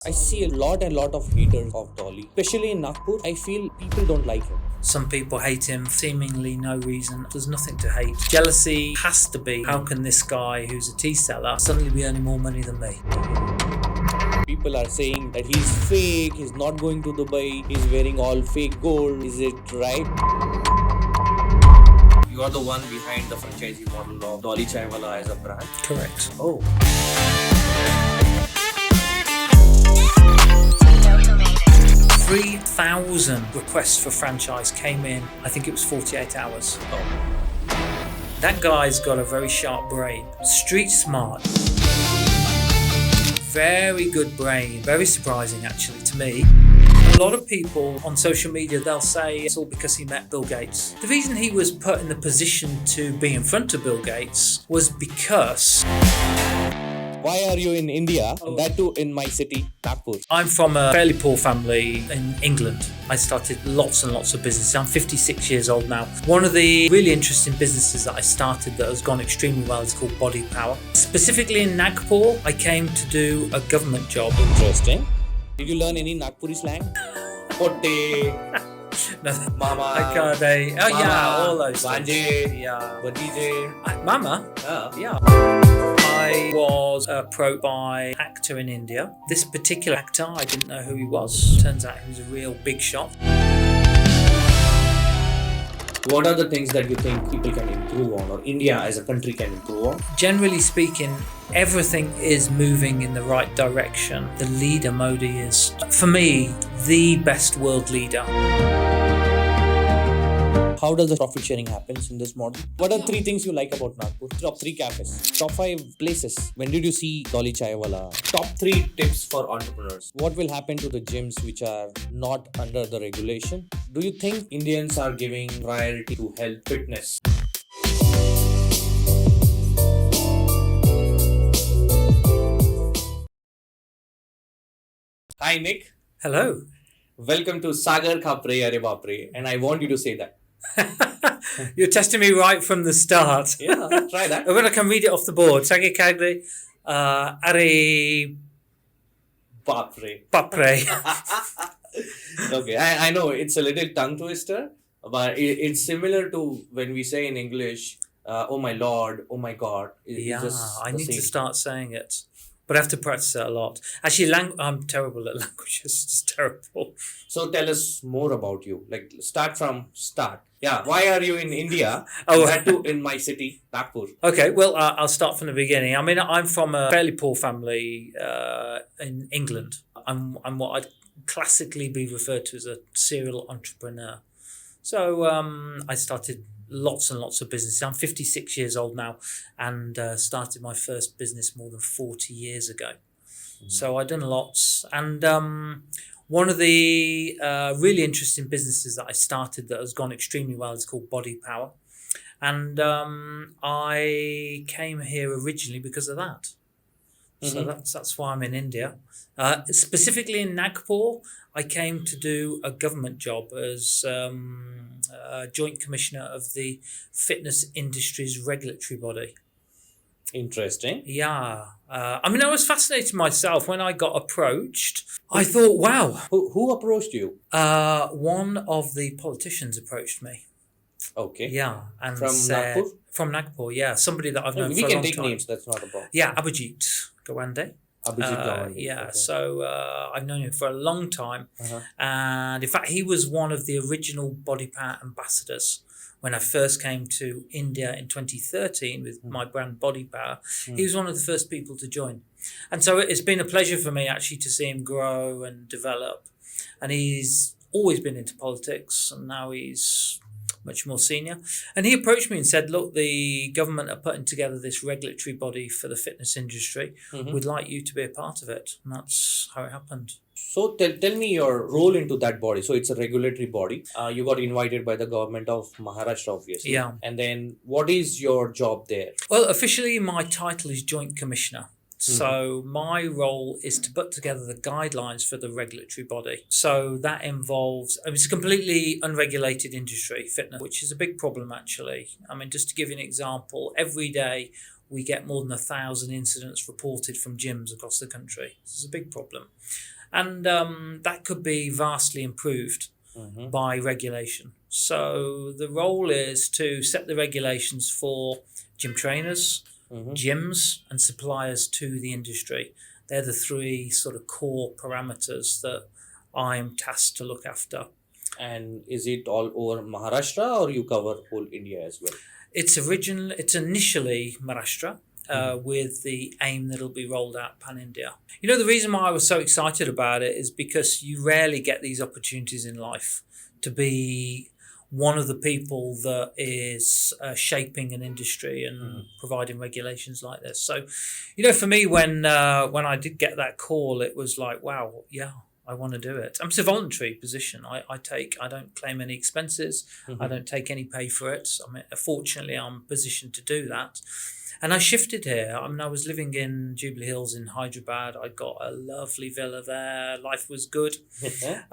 I see a lot of haters of Dolly. Especially in Nagpur, I feel people don't like him. Some people hate him, seemingly no reason. There's nothing to hate. Jealousy has to be, how can this guy who's a tea seller suddenly be earning more money than me? People are saying that he's fake, he's not going to Dubai, he's wearing all fake gold. Is it right? You are the one behind the franchisee model of Dolly Chaiwala as a brand. Correct. Oh. 3,000 requests for franchise came in, I think it was 48 hours. Oh. That guy's got a very sharp brain, street smart, very good brain, very surprising actually to me. A lot of people on social media, they'll say it's all because he met Bill Gates. The reason he was put in the position to be in front of Bill Gates was because... Why are you in India? And that too in my city, Nagpur. I'm from a fairly poor family in England. I started lots and lots of businesses. I'm 56 years old now. One of the really interesting businesses that I started that has gone extremely well is called Body Power. Specifically in Nagpur, I came to do a government job. Interesting. Did you learn any Nagpuri slang? Potte. No, Mama. Akade. Oh, Mama, yeah, all those Vanje, things. Yeah. Bhatije. Mama? Yeah. Yeah. I was approached by an actor in India. This particular actor, I didn't know who he was. Turns out he was a real big shot. What are the things that you think people can improve on, or India as a country can improve on? Generally speaking, everything is moving in the right direction. The leader, Modi, is, for me, the best world leader. How does the profit sharing happens in this model? What are 3 things you like about Nagpur? Top 3 cafes. Top 5 places. When did you see Dolly Chaiwala? Top 3 tips for entrepreneurs. What will happen to the gyms which are not under the regulation? Do you think Indians are giving priority to health, fitness? Hi Nick. Hello. Welcome to Sagar, Khapre, Are Bapre. And I want you to say that. You're testing me right from the start. Yeah, try that. When I can read it off the board. Sagar, Khapre, Are Bapre. Papre. Okay, I know it's a little tongue twister, but it's similar to when we say in English, oh my lord, oh my god. Yeah, just I the need to same. start saying it. But I have to practice it a lot. Actually, I'm terrible at languages. It's terrible. So tell us more about you. Like start from start. Yeah, why are you in India? Oh. That too in my city, Nagpur. Okay, well, I'll start from the beginning. I mean, I'm from a fairly poor family in England. I'm what I'd classically be referred to as a serial entrepreneur. So I started lots and lots of businesses. I'm 56 years old now and started my first business more than 40 years ago. So I've done lots. And one of the really interesting businesses that I started that has gone extremely well is called Body Power. And I came here originally because of that. So that's why I'm in India. Specifically in Nagpur, I came to do a government job as Joint Commissioner of the Fitness Industry's regulatory body. Interesting. Yeah. I mean, I was fascinated myself when I got approached. I thought, wow. Who approached you? One of the politicians approached me. Okay. Yeah. And From said, Nagpur? From Nagpur, yeah. Somebody that I've known We for a can long take time. names, that's not a problem. Yeah, Abhijit Gawande. Abhijit Gawande. Yeah, Okay. so I've known him for a long time. Uh-huh. And in fact, he was one of the original Body Power ambassadors. When I first came to India in 2013 with my brand Body Power, he was one of the first people to join. And so it's been a pleasure for me actually to see him grow and develop. And he's always been into politics and now he's much more senior. And he approached me and said, look, the government are putting together this regulatory body for the fitness industry. We'd like you to be a part of it. And that's how it happened. So tell me your role into that body. So it's a regulatory body. You got invited by the government of Maharashtra, obviously. Yeah. And then what is your job there? Well, officially my title is Joint Commissioner. So my role is to put together the guidelines for the regulatory body. So that involves, it's a completely unregulated industry, fitness, which is a big problem actually. I mean, just to give you an example, every day we get more than 1,000 incidents reported from gyms across the country. This is a big problem. And that could be vastly improved by regulation. So the role is to set the regulations for gym trainers, gyms, and suppliers to the industry. They're the three sort of core parameters that I'm tasked to look after. And is it all over Maharashtra, or you cover whole India as well? It's initially Maharashtra, with the aim that it'll be rolled out pan-India. You know, the reason why I was so excited about it is because you rarely get these opportunities in life to be one of the people that is shaping an industry and providing regulations like this. So, you know, for me, when I did get that call, it was like, wow, yeah, I want to do it. It's a voluntary position. I don't claim any expenses. I don't take any pay for it. I mean, fortunately, I'm positioned to do that. And I shifted here. I mean, I was living in Jubilee Hills in Hyderabad. I got a lovely villa there. Life was good.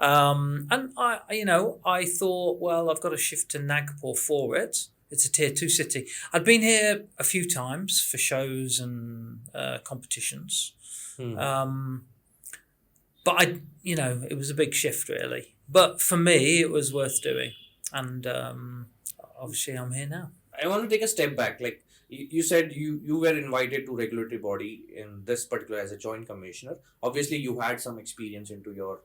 And I thought, well, I've got to shift to Nagpur for it. It's a tier 2 city. I'd been here a few times for shows and competitions. But it was a big shift really. But for me, it was worth doing. And obviously I'm here now. I want to take a step back. Like you said, you were invited to regulatory body in this particular as a joint commissioner. Obviously, you had some experience into your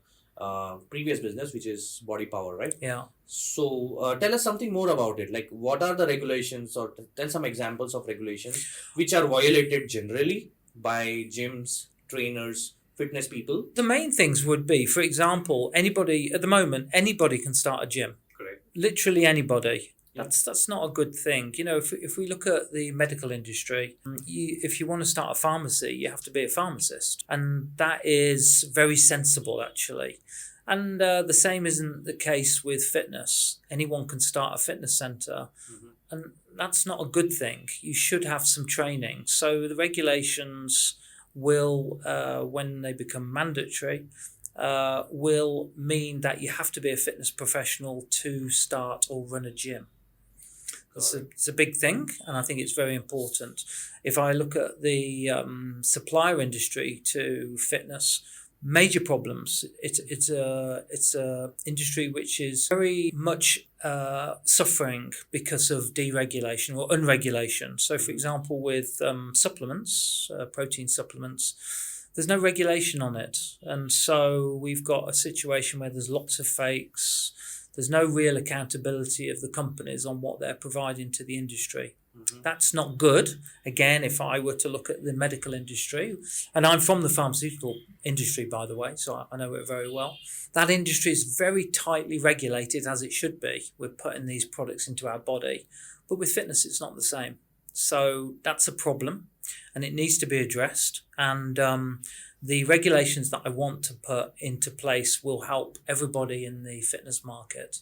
previous business, which is body power, right? Yeah. So tell us something more about it. Like, what are the regulations, or tell some examples of regulations which are violated generally by gyms, trainers, fitness people? The main things would be, for example, anybody can start a gym. Correct. Literally anybody. That's not a good thing. You know, if we look at the medical industry, if you want to start a pharmacy, you have to be a pharmacist. And that is very sensible, actually. And the same isn't the case with fitness. Anyone can start a fitness centre. And that's not a good thing. You should have some training. So the regulations will, when they become mandatory, will mean that you have to be a fitness professional to start or run a gym. It's a big thing, and I think it's very important. If I look at the supplier industry to fitness, major problems. It's a industry which is very much suffering because of deregulation or unregulation. So, for example, with supplements, protein supplements, there's no regulation on it, and so we've got a situation where there's lots of fakes. There's no real accountability of the companies on what they're providing to the industry. That's not good. Again, if I were to look at the medical industry, and I'm from the pharmaceutical industry, by the way, so I know it very well. That industry is very tightly regulated, as it should be. We're putting these products into our body. But with fitness, it's not the same. So that's a problem, and it needs to be addressed. And the regulations that I want to put into place will help everybody in the fitness market.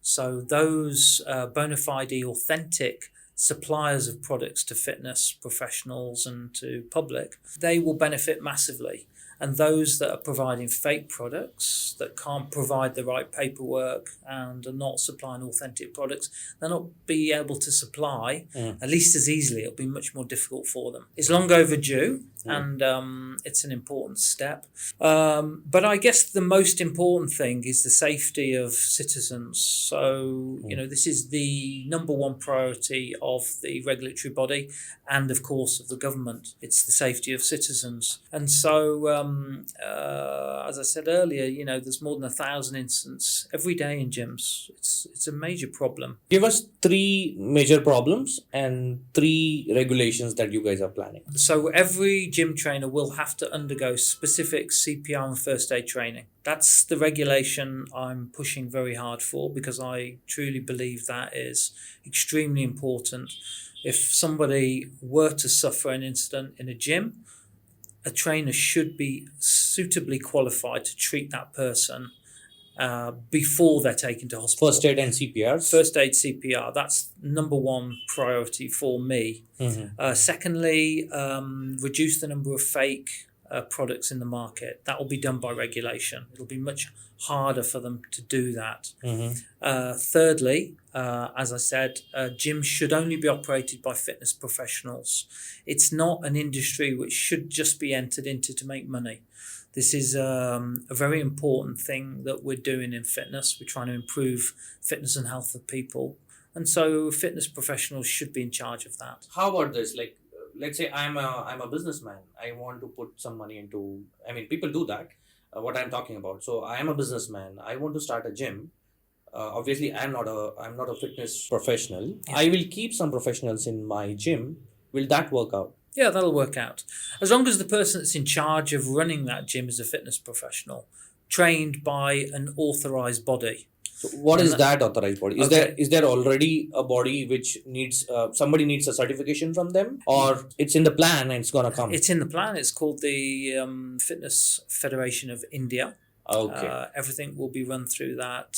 So those bona fide, authentic suppliers of products to fitness professionals and to public, they will benefit massively. And those that are providing fake products, that can't provide the right paperwork and are not supplying authentic products, they'll not be able to supply, at least as easily. It'll be much more difficult for them. It's long overdue, and it's an important step. But I guess the most important thing is the safety of citizens. So, this is the number one priority of the regulatory body and, of course, of the government. It's the safety of citizens. And so, as I said earlier, there's more than 1,000 incidents every day in gyms. It's a major problem. Give us 3 major problems and 3 regulations that you guys are planning. So every gym trainer will have to undergo specific CPR and first aid training. That's the regulation I'm pushing very hard for, because I truly believe that is extremely important. If somebody were to suffer an incident in a gym, a trainer should be suitably qualified to treat that person before they're taken to hospital. First aid and CPR? First aid, CPR. That's number one priority for me. Secondly, reduce the number of fake products in the market. That will be done by regulation. It'll be much harder for them to do that. Thirdly, as I said, gyms should only be operated by fitness professionals. It's not an industry which should just be entered into to make money. This is a very important thing that we're doing in fitness. We're trying to improve fitness and health of people. And so fitness professionals should be in charge of that. How about this? Like, let's say I'm a businessman. I want to put some money into, I mean, people do that, what I'm talking about. So I am a businessman. I want to start a gym. Obviously, I'm not a fitness professional. Yeah. I will keep some professionals in my gym. Will that work out? Yeah, that'll work out. As long as the person that's in charge of running that gym is a fitness professional, trained by an authorized body. So what is that authorized body? Is there already a body which needs somebody needs a certification from them, or it's in the plan and it's gonna come? It's in the plan. It's called the Fitness Federation of India. Okay. Everything will be run through that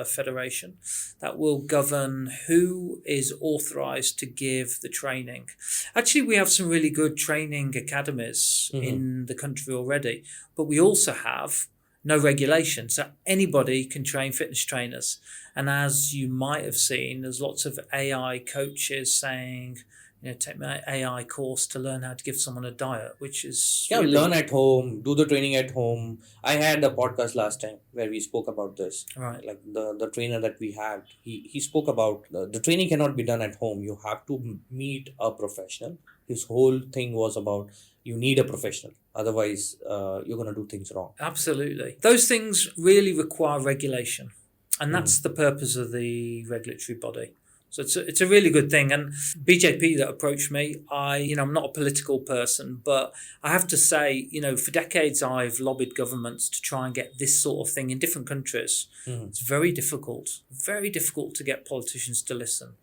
federation. That will govern who is authorized to give the training. Actually, we have some really good training academies in the country already, but we also have no regulation. So anybody can train fitness trainers. And as you might have seen, there's lots of AI coaches saying, take my AI course to learn how to give someone a diet, which is... Yeah, learn at home, do the training at home. I had a podcast last time where we spoke about this. Right. Like the trainer that we had, he spoke about the training cannot be done at home. You have to meet a professional. His whole thing was about you need a professional. Otherwise, you're going to do things wrong. Absolutely. Those things really require regulation. And that's the purpose of the regulatory body. So it's a really good thing. And BJP that approached me, I'm not a political person, but I have to say, for decades I've lobbied governments to try and get this sort of thing in different countries. It's very difficult to get politicians to listen.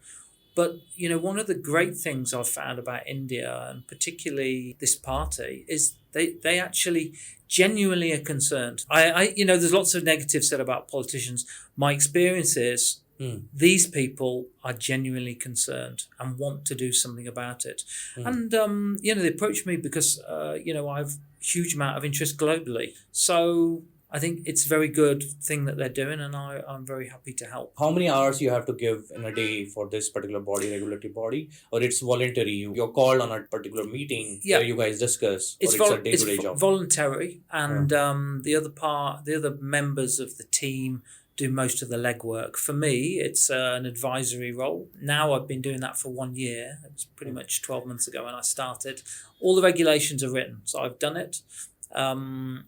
But, one of the great things I've found about India, and particularly this party, is they actually genuinely are concerned. There's lots of negatives said about politicians. My experience is these people are genuinely concerned and want to do something about it. And, they approached me because, I have a huge amount of interest globally. So I think it's a very good thing that they're doing, and I'm very happy to help. How many hours you have to give in a day for this particular body, regulatory body, or it's voluntary? You're called on a particular meeting where you guys discuss, or it's a day-to-day job? Voluntary, and the other members of the team do most of the legwork. For me, it's an advisory role. Now I've been doing that for 1 year. It was pretty much 12 months ago when I started. All the regulations are written, so I've done it. And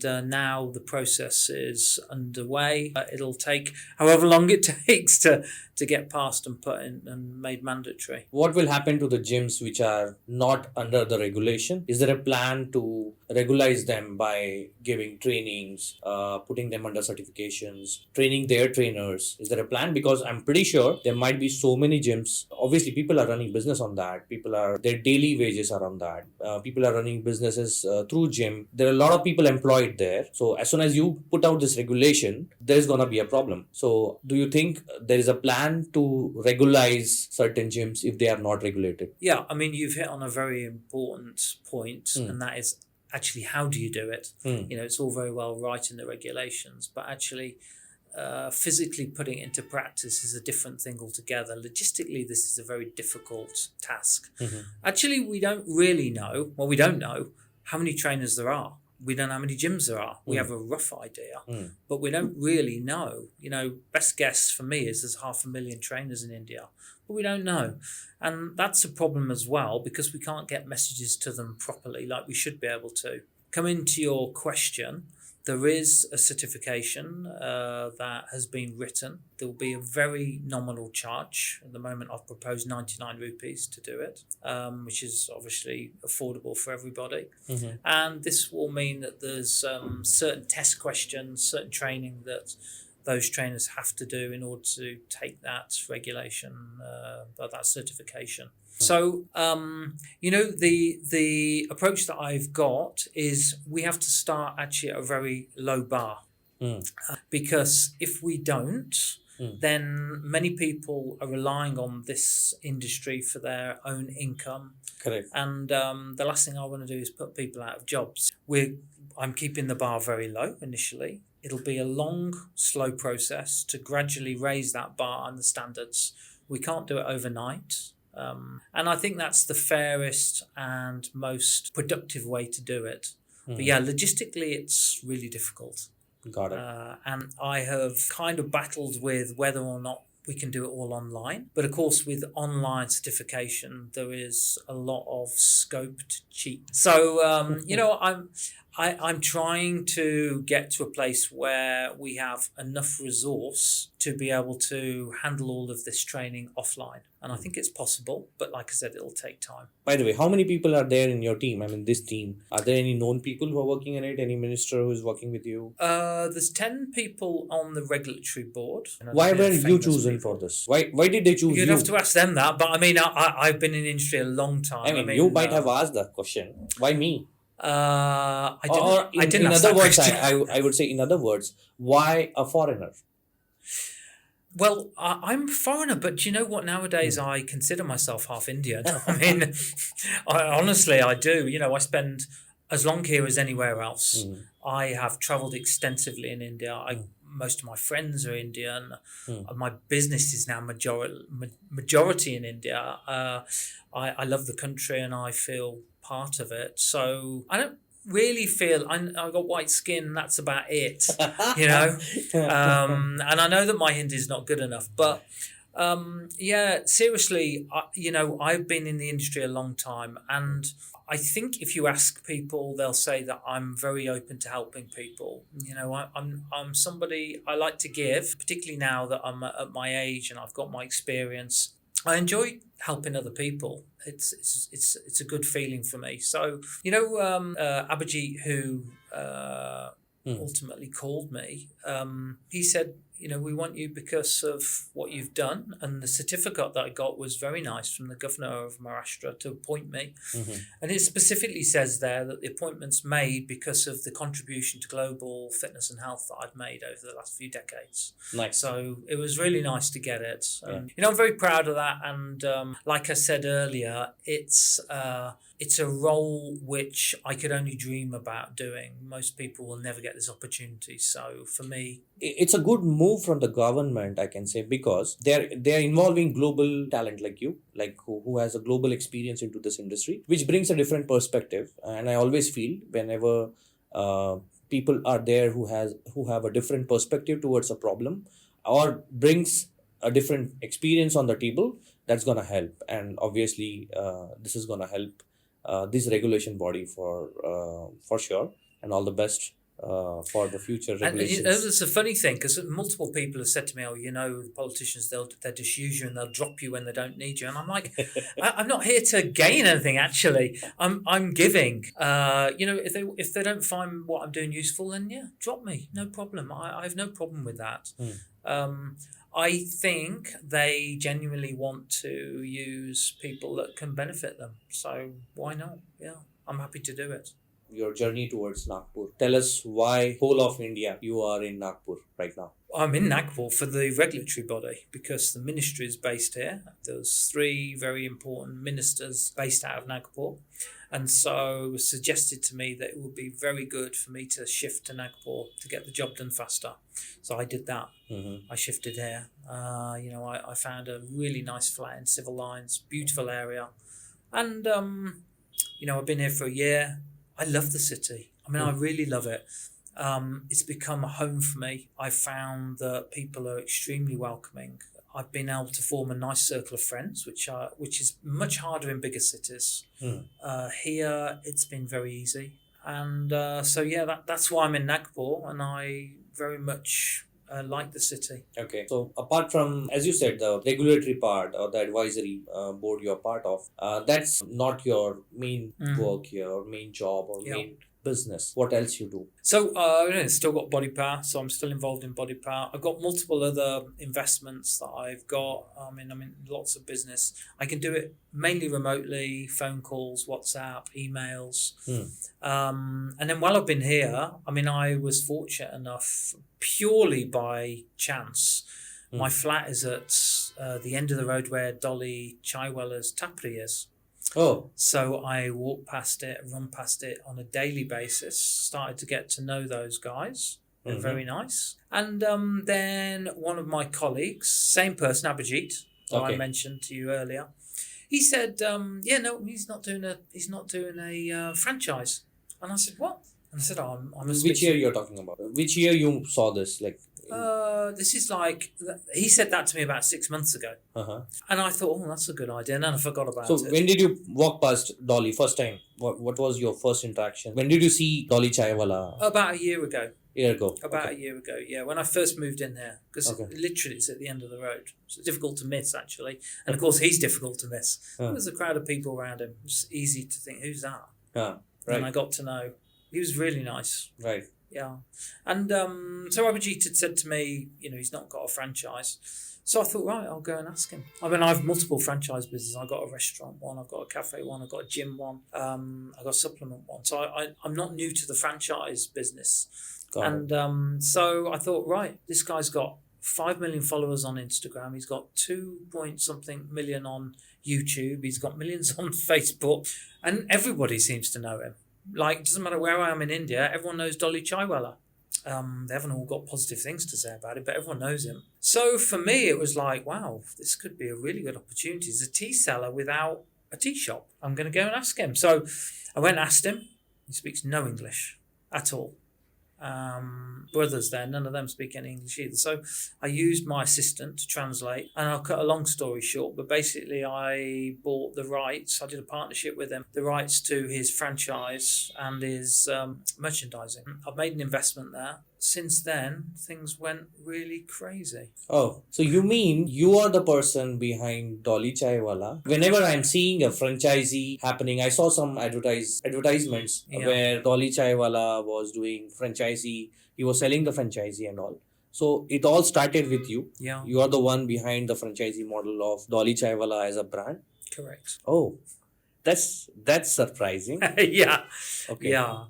now the process is underway. It'll take however long it takes to get passed and put in and made mandatory. What will happen to the gyms which are not under the regulation? Is there a plan to regularize them by giving trainings, putting them under certifications, training their trainers? Is there a plan? Because I'm pretty sure there might be so many gyms. Obviously, people are running business on that. Their daily wages are on that. People are running businesses through gym. There are a lot of people employed there. So as soon as you put out this regulation, there's going to be a problem. So do you think there is a plan to regularize certain gyms if they are not regulated? Yeah, I mean, you've hit on a very important point, and that is actually how do you do it? It's all very well writing the regulations, but actually physically putting it into practice is a different thing altogether. Logistically, this is a very difficult task. Actually, we don't know how many trainers there are. We don't know how many gyms there are. We have a rough idea, but we don't really know. Best guess for me is there's 500,000 trainers in India, but we don't know. And that's a problem as well, because we can't get messages to them properly like we should be able to. Coming to your question, there is a certification that has been written. There will be a very nominal charge. At the moment, I've proposed 99 rupees to do it, which is obviously affordable for everybody. And this will mean that there's certain test questions, certain training that those trainers have to do in order to take that regulation, that certification. So, the approach that I've got is we have to start actually at a very low bar. Because if we don't, then many people are relying on this industry for their own income. Correct. And the last thing I want to do is put people out of jobs. I'm keeping the bar very low initially. It'll be a long, slow process to gradually raise that bar and the standards. We can't do it overnight. And I think that's the fairest and most productive way to do it. But yeah, logistically, it's really difficult. Got it. And I have kind of battled with whether or not we can do it all online. But of course, with online certification, there is a lot of scope to cheat. So, I'm trying to get to a place where we have enough resource to be able to handle all of this training offline. And I think it's possible, but like I said, it'll take time. By the way, how many people are there in your team? I mean, this team. Are there any known people who are working in it? Any minister who is working with you? There's 10 people on the regulatory board. Why were you chosen for this? Why did they choose you? You'd have to ask them that. But I mean, I've been in the industry a long time. I mean you might have asked that question. Why me? I didn't. In ask other that words, question. I would say, in other words, why a foreigner? Well, I'm a foreigner, but do you know what? Nowadays, I consider myself half Indian. I mean, honestly, I do. I spend as long here as anywhere else. I have travelled extensively in India. Most of my friends are Indian. My business is now majority in India. I love the country and I feel part of it. So I don't really feel I've got white skin. That's about it, and I know that my Hindi is not good enough, but seriously, I've been in the industry a long time, and I think if you ask people, they'll say that I'm very open to helping people. I'm somebody I like to give, particularly now that I'm at my age and I've got my experience. I enjoy helping other people. It's a good feeling for me. So Abhijit, who ultimately called me, he said, we want you because of what you've done. And the certificate that I got was very nice from the governor of Maharashtra to appoint me. And it specifically says there that the appointment's made because of the contribution to global fitness and health that I've made over the last few decades. Nice. So it was really nice to get it. I'm very proud of that. And like I said earlier, it's a role which I could only dream about doing. Most people will never get this opportunity. So for me, it's a good move from the government, I can say, because they're involving global talent like you, like who has a global experience into this industry, which brings a different perspective. And I always feel whenever people are there who have a different perspective towards a problem or brings a different experience on the table, that's gonna help. And obviously, this is gonna help this regulation body for sure. And all the best for the future regulations. And it's a funny thing because multiple people have said to me, the politicians, they'll just use you and they'll drop you when they don't need you. And I'm like, I'm not here to gain anything, actually. I'm giving. If they don't find what I'm doing useful, then yeah, drop me. No problem. I have no problem with that. I think they genuinely want to use people that can benefit them. So why not? Yeah, I'm happy to do it. Your journey towards Nagpur. Tell us why whole of India you are in Nagpur right now. I'm in Nagpur for the regulatory body because the ministry is based here. There's 3 very important ministers based out of Nagpur. And so it was suggested to me that it would be very good for me to shift to Nagpur to get the job done faster. So I did that. I shifted here. I found a really nice flat in Civil Lines, beautiful area. And, I've been here for a year. I love the city. I mean, I really love it. It's become a home for me. I found that people are extremely welcoming. I've been able to form a nice circle of friends, which is much harder in bigger cities. Here, it's been very easy. And that's why I'm in Nagpur, and I very much like the city. Okay. So apart from, as you said, the regulatory part or the advisory board you're part of, that's not your main work here or main job or main business. What else you do? So I've still got Body Power, so I'm still involved in Body Power. I've got multiple other investments that I've got. I'm in lots of business. I can do it mainly remotely, phone calls, WhatsApp, emails. And then while I've been here, I was fortunate enough, purely by chance, My flat is at the end of the road where Dolly Chaiwala's tapri is. Oh, So I walk past it, run past it on a daily basis, started to get to know those guys. They're very nice. And then one of my colleagues, same person, Abhijit, who I mentioned to you earlier, he said, he's not doing a franchise. And I said, what? And I said, I'm a which year you're talking about? Which year you saw this? Like, this is like, he said that to me about 6 months ago. And I thought, that's a good idea. And then I forgot about it. So when did you walk past Dolly first time? What was your first interaction? When did you see Dolly Chaiwala? About a year ago. A year ago. A year ago, yeah. When I first moved in here. Because literally it's at the end of the road. So it's difficult to miss, actually. And of course, he's difficult to miss. There's a crowd of people around him. It's easy to think, who's that? Right. And I got to know. He was really nice. Right. Yeah. And so Abhijit had said to me, he's not got a franchise. So I thought, right, I'll go and ask him. I mean, I have multiple franchise businesses. I've got a restaurant one, I've got a cafe one, I've got a gym one, I've got a supplement one. So I'm not new to the franchise business. So I thought, right, this guy's got 5 million followers on Instagram. He's got 2 point something million on YouTube. He's got millions on Facebook. And everybody seems to know him. Like, it doesn't matter where I am in India, everyone knows Dolly Chaiwala. They haven't all got positive things to say about it, but everyone knows him. So for me, it was like, wow, this could be a really good opportunity. He's a tea seller without a tea shop. I'm going to go and ask him. So I went and asked him. He speaks no English at all. Brothers there, none of them speak any English either. So I used my assistant to translate, and I'll cut a long story short, but basically I bought the rights. I did a partnership with him, the rights to his franchise and his merchandising. I've made an investment there. Since then, things went really crazy. Oh, so you mean you are the person behind Dolly Chaiwala? Whenever I'm seeing a franchisee happening, I saw some advertisements where Dolly Chaiwala was doing franchisee. He was selling the franchisee and all. So it all started with you. Yeah. You are the one behind the franchisee model of Dolly Chaiwala as a brand. Correct. Oh, that's surprising. Yeah. Okay. Yeah.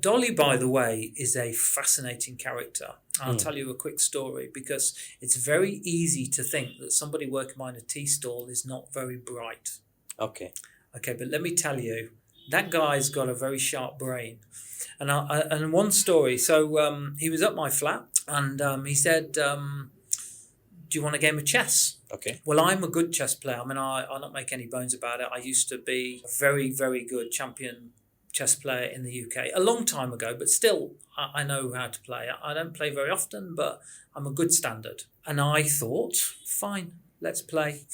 Dolly, by the way, is a fascinating character. I'll tell you a quick story because it's very easy to think that somebody working behind a tea stall is not very bright. Okay, but let me tell you, that guy's got a very sharp brain. And one story, so he was at my flat and he said, do you want a game of chess? Okay. Well, I'm a good chess player. I mean, I'll not make any bones about it. I used to be a very, very good champion chess player in the UK a long time ago, but still, I know how to play. I don't play very often, but I'm a good standard. And I thought, fine, let's play.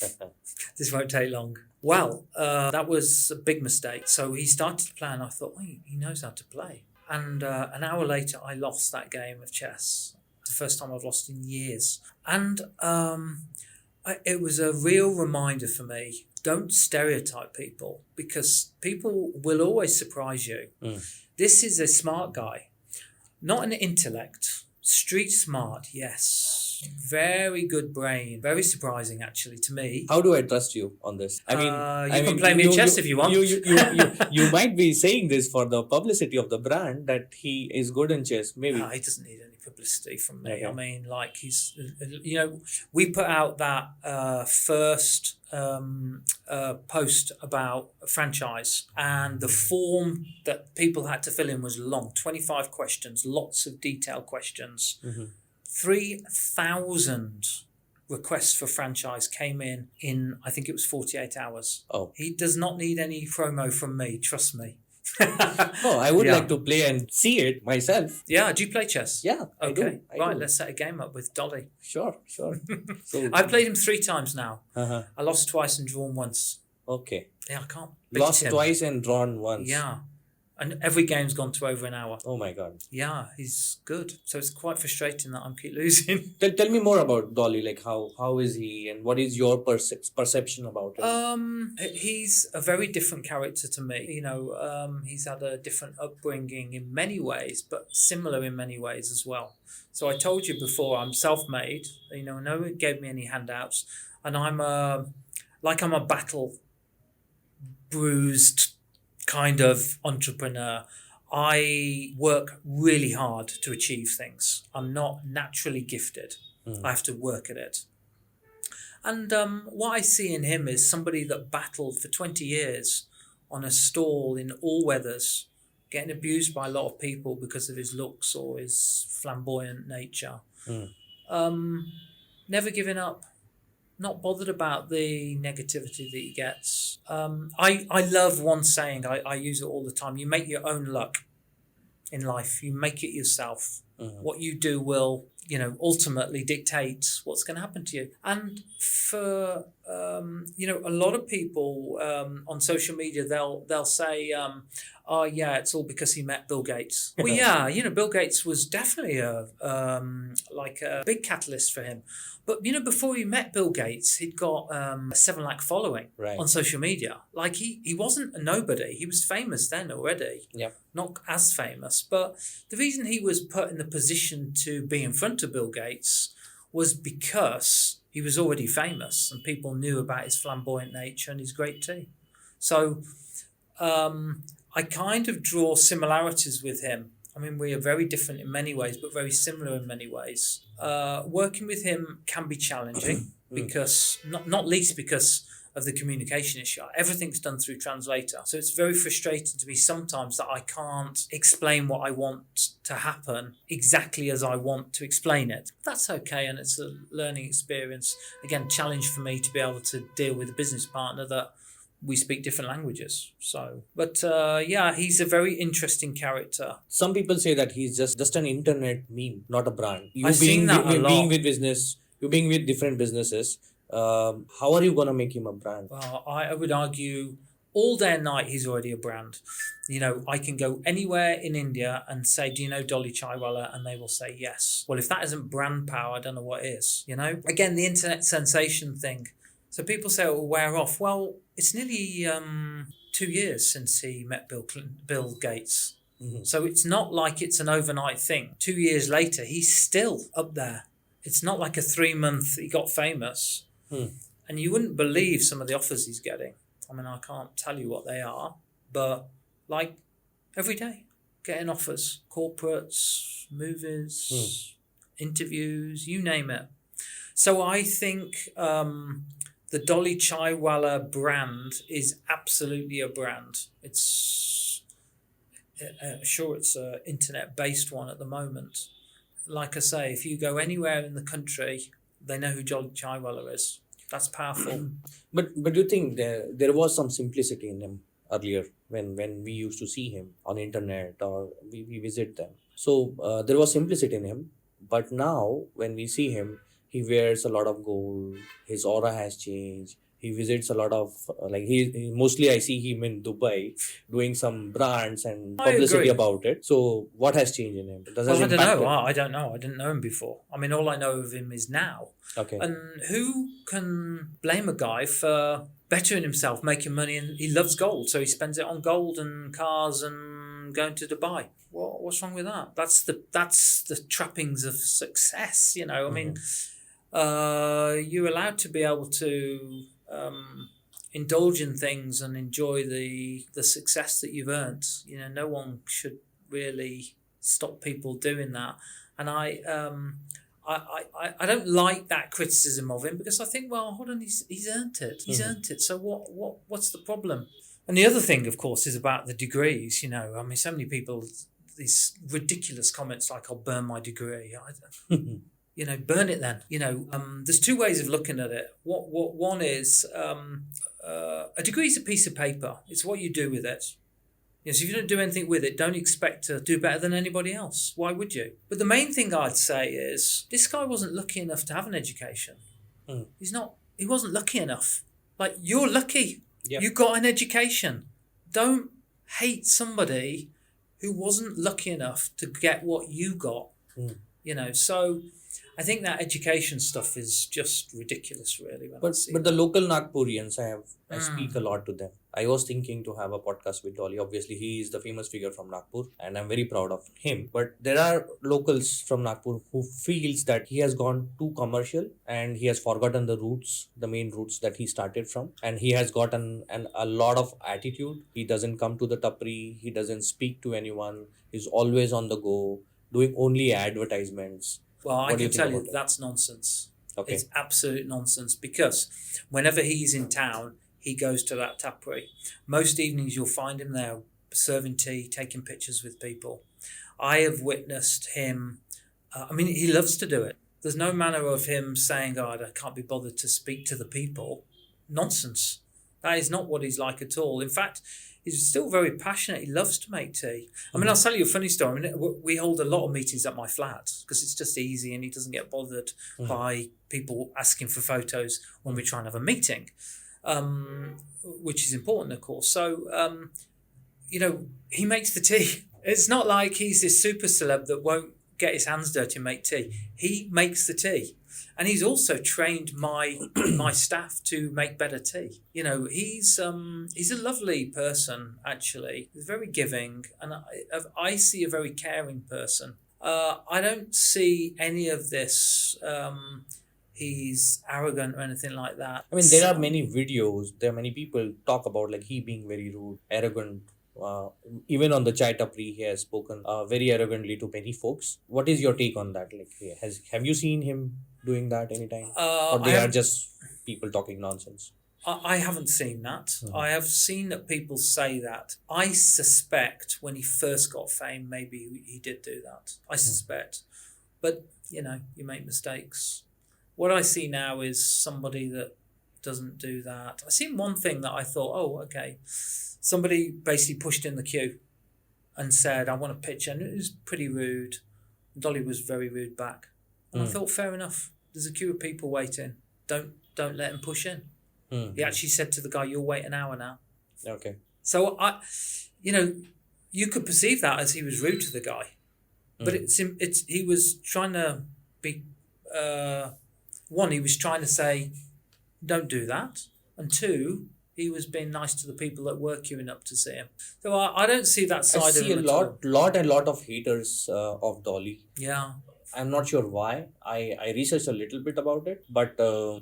This won't take long. Well, that was a big mistake. So he started to play and I thought, he knows how to play. And an hour later, I lost that game of chess. The first time I've lost in years. And it was a real reminder for me, don't stereotype people because people will always surprise you. This is a smart guy, not an intellect, street smart, yes. Very good brain, very surprising actually to me. How do I trust you on this? I mean, you can play me in chess if you want. You might be saying this for the publicity of the brand that he is good in chess. Maybe he doesn't need any publicity from me. Okay. I mean, like he's, we put out that first post about a franchise, and the form that people had to fill in was long, 25 questions, lots of detailed questions. 3,000 requests for franchise came in I think it was 48 hours. Oh. He does not need any promo from me, trust me. No, I would like to play and see it myself. Yeah, do you play chess? Yeah, okay. I do. Let's set a game up with Dolly. Sure. So I've played him 3 times now. I lost twice and drawn once. Okay. Yeah, I can't beat Lost him. twice and drawn once. Yeah. And every game's gone to over an hour. Oh my God. Yeah, he's good. So it's quite frustrating that I keep losing. Tell me more about Dolly. Like how is he and what is your perception about him? He's a very different character to me. He's had a different upbringing in many ways, but similar in many ways as well. So I told you before, I'm self-made. No one gave me any handouts, and I'm a battle bruised kind of entrepreneur. I work really hard to achieve things. I'm not naturally gifted. I have to work at it. And what I see in him is somebody that battled for 20 years on a stall in all weathers, getting abused by a lot of people because of his looks or his flamboyant nature. Never giving up, not bothered about the negativity that he gets. I love one saying, I use it all the time: you make your own luck in life. You make it yourself. What you do will, ultimately dictate what's going to happen to you. And for, a lot of people on social media, they'll say, oh, yeah, it's all because he met Bill Gates. Well, yeah, Bill Gates was definitely a big catalyst for him. But, before he met Bill Gates, he'd got a 7 lakh following on social media. Like, he wasn't a nobody. He was famous then already. Yeah. Not as famous. But the reason he was put in the position to be in front of Bill Gates was because he was already famous and people knew about his flamboyant nature and his great tea. So I kind of draw similarities with him. I mean, we are very different in many ways, but very similar in many ways. Working with him can be challenging because, not least because of the communication issue. Everything's done through translator. So it's very frustrating to me sometimes that I can't explain what I want to happen exactly as I want to explain it. That's okay, and it's a learning experience. Again, challenge for me to be able to deal with a business partner that we speak different languages. So, but he's a very interesting character. Some people say that he's just an internet meme, not a brand. I've seen that a lot. Being with business, you being with different businesses, how are you going to make him a brand? Well, I would argue all day and night he's already a brand. I can go anywhere in India and say, do you know Dolly Chaiwala? And they will say yes. Well, if that isn't brand power, I don't know what is, Again, the internet sensation thing. So people say it will wear off. Well, it's nearly 2 years since he met Bill Gates. Mm-hmm. So it's not like it's an overnight thing. 2 years later, he's still up there. It's not like a 3-month he got famous. And you wouldn't believe some of the offers he's getting. I mean, I can't tell you what they are, but like every day, getting offers, corporates, movies, interviews, you name it. So I think the Dolly Chaiwala brand is absolutely a brand. It's sure it's an internet-based one at the moment. Like I say, if you go anywhere in the country, they know who Dolly Chaiwala is. That's powerful. But you think there was some simplicity in him earlier when we used to see him on internet or we visit them. So there was simplicity in him. But now when we see him, he wears a lot of gold. His aura has changed. He visits a lot of he mostly I see him in Dubai doing some brands and publicity about it. So what has changed in him? I don't know. I don't know. I didn't know him before. I mean, all I know of him is now. Okay. And who can blame a guy for bettering himself, making money, and he loves gold, so he spends it on gold and cars and going to Dubai. What's wrong with that? That's the trappings of success. I mean, you're allowed to be able to indulge in things and enjoy the success that you've earned. No one should really stop people doing that. And I don't like that criticism of him because I think, well, hold on, he's earned it. He's earned it. So what's the problem? And the other thing, of course, is about the degrees. I mean, so many people, these ridiculous comments like, "I'll burn my degree." Burn it then. There's two ways of looking at it. What one is a degree is a piece of paper. It's what you do with it. So if you don't do anything with it, don't expect to do better than anybody else. Why would you? But the main thing I'd say is this guy wasn't lucky enough to have an education. He wasn't lucky enough. Like, you're lucky. Yep. You got an education. Don't hate somebody who wasn't lucky enough to get what you got. So I think that education stuff is just ridiculous, really. But the local Nagpurians, I speak a lot to them. I was thinking to have a podcast with Dolly. Obviously, he is the famous figure from Nagpur, and I'm very proud of him. But there are locals from Nagpur who feels that he has gone too commercial and he has forgotten the roots, the main roots that he started from. And he has gotten a lot of attitude. He doesn't come to the tapri. He doesn't speak to anyone. He's always on the go, doing only advertisements. Well, I What do you can think tell you about it? that's nonsense. Okay. It's absolute nonsense because whenever he's in town, he goes to that tapri. Most evenings you'll find him there serving tea, taking pictures with people. I have witnessed him. He loves to do it. There's no manner of him saying, "Oh, I can't be bothered to speak to the people." Nonsense. That is not what he's like at all. In fact, he's still very passionate. He loves to make tea. I'll tell you a funny story. We hold a lot of meetings at my flat because it's just easy and he doesn't get bothered by people asking for photos when we try and have a meeting, which is important, of course. So, he makes the tea. It's not like he's this super celeb that won't get his hands dirty and make tea. He makes the tea. And he's also trained my staff to make better tea. He's a lovely person, actually. He's very giving, and I see a very caring person. I don't see any of this. He's arrogant or anything like that. There are many videos. There are many people talk about like he being very rude, arrogant. Even on the chai tapri, he has spoken very arrogantly to many folks. What is your take on that? Like, have you seen him doing that anytime, or they are just people talking nonsense? I haven't seen that. I have seen that people say that. I suspect when he first got fame, maybe he did do that. I suspect, but you make mistakes. What I see now is somebody that doesn't do that. I seen one thing that I thought, oh, okay. Somebody basically pushed in the queue and said, "I want a picture," and it was pretty rude. Dolly was very rude back, and I thought, fair enough. There's a queue of people waiting. Don't let him push in. He actually said to the guy, "You'll wait an hour now." Okay. So you could perceive that as he was rude to the guy, but he was trying to be. One, he was trying to say, "Don't do that," and two, he was being nice to the people that were queuing up to see him. So I don't see that side I of see him a lot of haters of Dolly. Yeah. I'm not sure why. I researched a little bit about it, but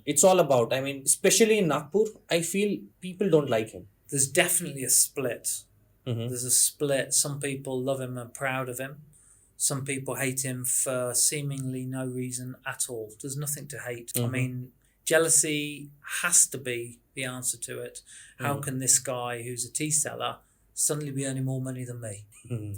it's all about, especially in Nagpur, I feel people don't like him. There's definitely a split. There's a split. Some people love him and are proud of him. Some people hate him for seemingly no reason at all. There's nothing to hate. Jealousy has to be the answer to it. How can this guy who's a tea seller suddenly be earning more money than me?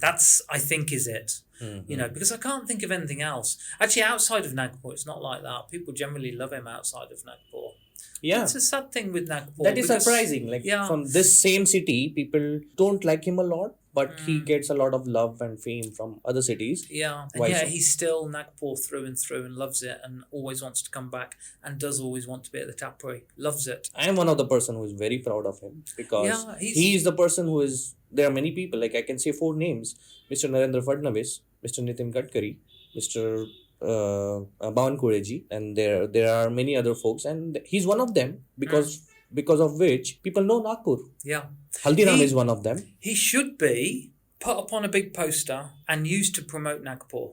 That's, I think, is it. Because I can't think of anything else. Actually, outside of Nagpur, it's not like that. People generally love him outside of Nagpur. Yeah. It's a sad thing with Nagpur. That is surprising. From this same city, people don't like him a lot, but he gets a lot of love and fame from other cities. Yeah. And Why so? He's still Nagpur through and loves it and always wants to come back and does always want to be at the tapri. Loves it. I am one of the person who is very proud of him because he is the person who is, there are many people, like I can say 4 names, Mr. Narendra Fadnavis, Mr. Nitin Gadkari, Mr. Bhavan Kureji, and there are many other folks, and he's one of them because of which people know Nagpur. Yeah. Haldiram is one of them. He should be put up on a big poster and used to promote Nagpur.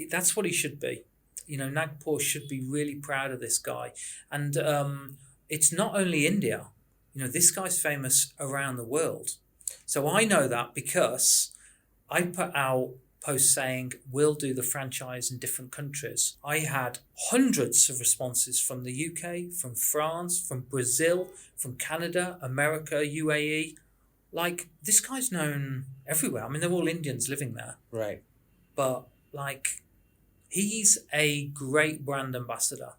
That's what he should be. Nagpur should be really proud of this guy. And it's not only India. This guy's famous around the world. So I know that because I put out posts saying we'll do the franchise in different countries. I had hundreds of responses from the UK, from France, from Brazil, from Canada, America, UAE. This guy's known everywhere. They're all Indians living there. Right. But he's a great brand ambassador.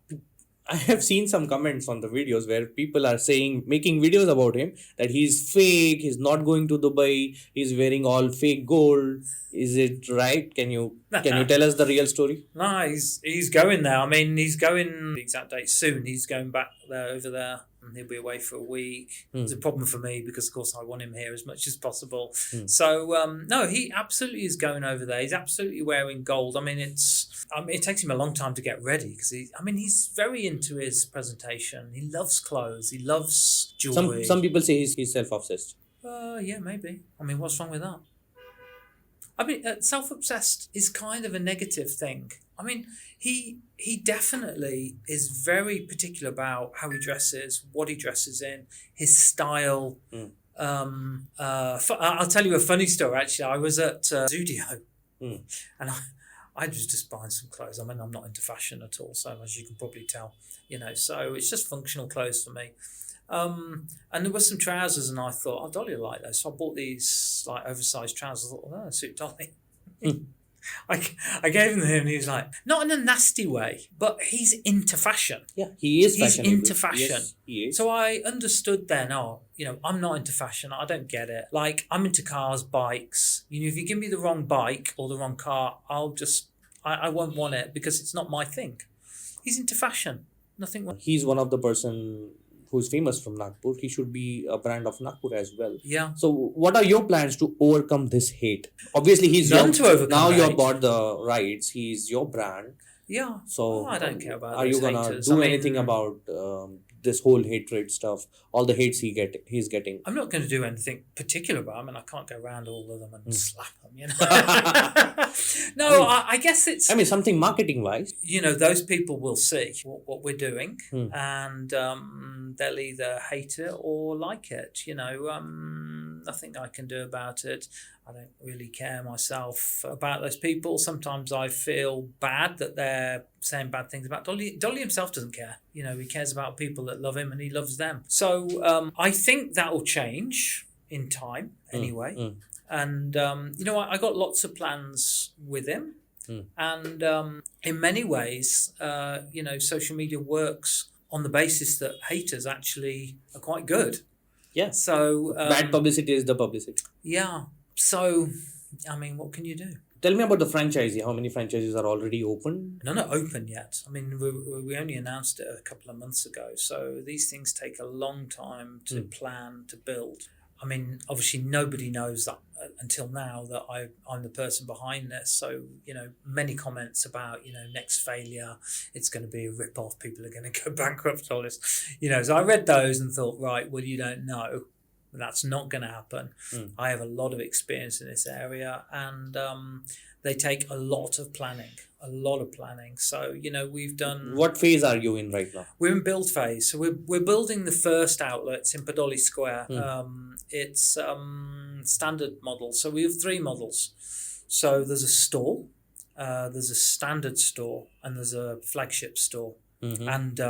I have seen some comments on the videos where people are making videos about him, that he's fake, he's not going to Dubai, he's wearing all fake gold. Is it right? Can you tell us the real story? No, he's going there. He's going the exact date soon. He's going back there over there. And he'll be away for a week. It's a problem for me because, of course, I want him here as much as possible. So, no, he absolutely is going over there. He's absolutely wearing gold. It takes him a long time to get ready because he's very into his presentation. He loves clothes. He loves jewelry. Some people say he's self-obsessed. Yeah, maybe. What's wrong with that? Self-obsessed is kind of a negative thing. He definitely is very particular about how he dresses, what he dresses in, his style. I'll tell you a funny story, actually. I was at Zudio and I was just buying some clothes. I mean, I'm not into fashion at all, so as you can probably tell, so it's just functional clothes for me. And there were some trousers, and I thought, oh, Dolly will like those. So I bought these like oversized trousers. I thought, oh, they suit Dolly. I gave them to him, and he was like, not in a nasty way, but he's into fashion. Yeah, he is He's fashionable. into fashion. Yes, he is. So I understood then, I'm not into fashion. I don't get it. Like, I'm into cars, bikes. If you give me the wrong bike or the wrong car, I won't want it because it's not my thing. He's into fashion. Nothing wrong. He's one of the person who's famous from Nagpur. He should be a brand of Nagpur as well. Yeah. So what are your plans to overcome this hate? Obviously, he's None young. to overcome Now you have hate. bought the rights. He's your brand. Yeah. So I don't care about are those you gonna haters. do anything about this whole hatred stuff? All the hates he's getting. I'm not going to do anything particular about them, and I can't go around all of them and slap them, No, I guess it's... I mean, something marketing wise. Those people will see what we're doing, Hmm. and they'll either hate it or like it. Nothing I can do about it. I don't really care myself about those people. Sometimes I feel bad that they're saying bad things about Dolly. Dolly himself doesn't care. He cares about people that love him, and he loves them. So I think that will change in time anyway. And, I got lots of plans with him. And in many ways, social media works on the basis that haters actually are quite good. Yeah. So Bad publicity is the publicity. Yeah. So, I mean, what can you do? Tell me about the franchisee. How many franchises are already open? None are open yet. I mean, we only announced it a couple of months ago. So these things take a long time to plan, to build. I mean, obviously nobody knows that until now that I'm the person behind this. So, many comments about, next failure, it's going to be a rip-off, people are going to go bankrupt, all this. So I read those and thought, right, well, you don't know. That's not going to happen. I have a lot of experience in this area, and they take a lot of planning. So, we've done... What phase are you in right now? We're in build phase. So we're building the first outlets in Dolly Square. It's standard model. So we have 3 models. So there's a store, there's a standard store, and there's a flagship store. And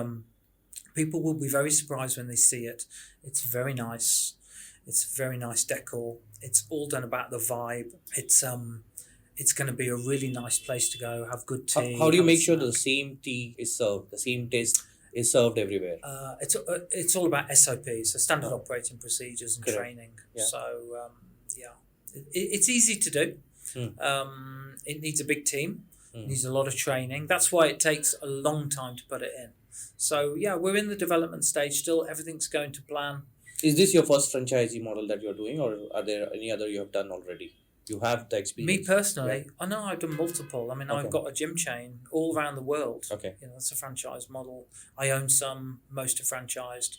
people will be very surprised when they see it. It's very nice. It's very nice decor. It's all done about the vibe. It's going to be a really nice place to go, have good tea. How do you make sure the same tea is served, the same taste is served everywhere? It's all about SOPs, so standard operating procedures and Correct. training. Yeah. So, it's easy to do. It needs a big team. It needs a lot of training. That's why it takes a long time to put it in. So, we're in the development stage still. Everything's going to plan. Is this your first franchisee model that you're doing, or are there any other you have done already? You have the experience. Me personally, I know I've done multiple. I mean, I've got a gym chain all around the world. Okay. That's a franchise model. I own some, most are franchised.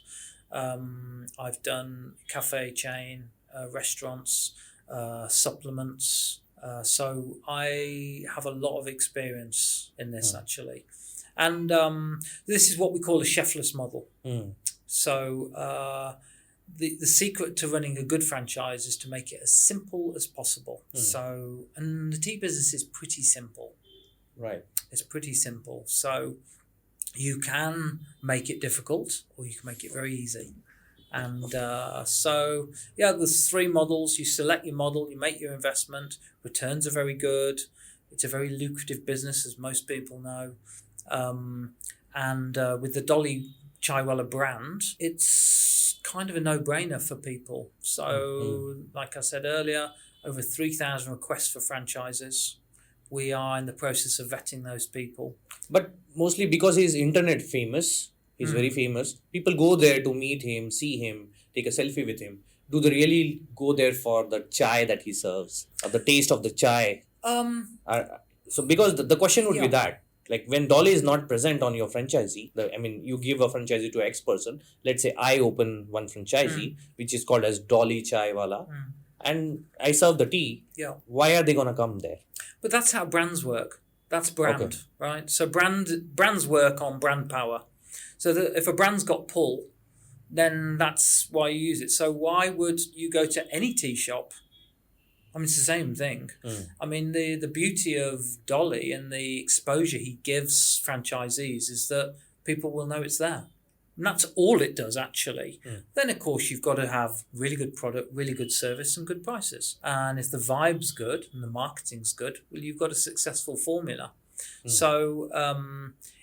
I've done cafe chain, restaurants, supplements. So I have a lot of experience in this actually. And this is what we call a chefless model. So the secret to running a good franchise is to make it as simple as possible. So, and the tea business is pretty simple. Right. It's pretty simple. So you can make it difficult or you can make it very easy. And there's 3 models. You select your model, you make your investment. Returns are very good. It's a very lucrative business, as most people know. And with the Dolly Chaiwala brand, it's kind of a no-brainer for people. So, like I said earlier, over 3,000 requests for franchises. We are in the process of vetting those people. But mostly because he's internet famous, he's very famous. People go there to meet him, see him, take a selfie with him. Do they really go there for the chai that he serves, or the taste of the chai? So because the question would be that, like when Dolly is not present on your franchisee, you give a franchisee to X person. Let's say I open one franchisee, which is called as Dolly Chaiwala, and I serve the tea. Yeah. Why are they gonna come there? But that's how brands work. That's brand, right? So brands work on brand power. So that if a brand's got pull, then that's why you use it. So why would you go to any tea shop I mean, it's the same thing. Mm. I mean, the beauty of Dolly and the exposure he gives franchisees is that people will know it's there. And that's all it does, actually. Mm. Then, of course, you've got to have really good product, really good service, and good prices. And if the vibe's good and the marketing's good, well, you've got a successful formula. So